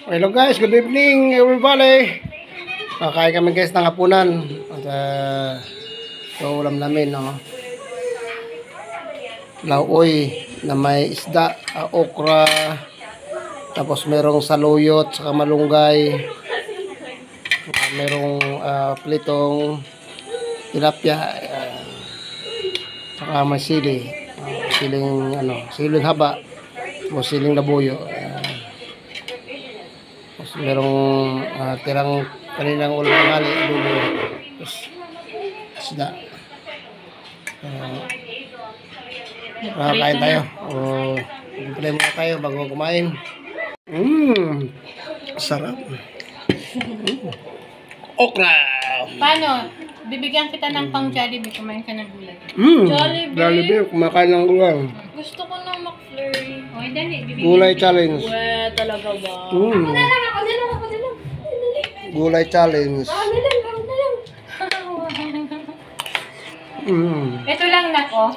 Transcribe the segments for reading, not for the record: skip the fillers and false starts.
Hello guys, good evening everybody. Kakain kami guys ng hapunan. At so ulam namin no. Lauoy na may isda, okra, tapos merong saluyot, saka malunggay. Merong plitong tilapia, saka may sili. Siling haba, o siling labuyo. Tapos merong tirang kaninang ulam ng hali, adobo. Tapos isda. Kain tayo. Play muna tayo bago kumain. Sarap. Okra. Paano? Bibigyan kita ng pang Jollibee, kumain ka ng gulay. Jollibee, kumakain ng gulay. Gusto ko ng McFlurry. Okay, dali. Bibigyan Gulay kita. challenge. Weh, talaga ba? Ako na lang. Gulay challenge. Ako na lang. Ito lang na ko.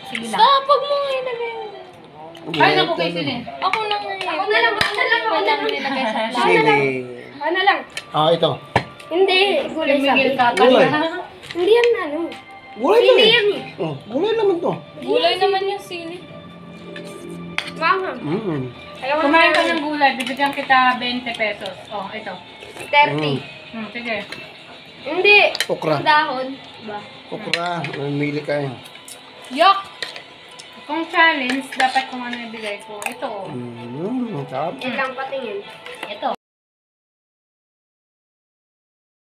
Sige lang. Sapag mo nga ilagay. Ay, naku kayo sila. Ako na nga. Ako na lang. Nilagay sa Sili. Ako na lang. Ito. Hindi. Gulay Miguel sabi. ka. Gulay. Hindi yan ano. Gulay to Sili eh. yan eh. Gulay naman to. Gulay naman yung sili. Mama. Kumain ka ng gulay, bibigyan kita 20 pesos. Oh, ito. 30. Sige. Hindi. Okra. Dahon. Ba? Okra. Mamili kayo. Yok! Kung challenge, dapat kung ano ibigay ko. Ito. Sarap. Yan lang patingin. Ito.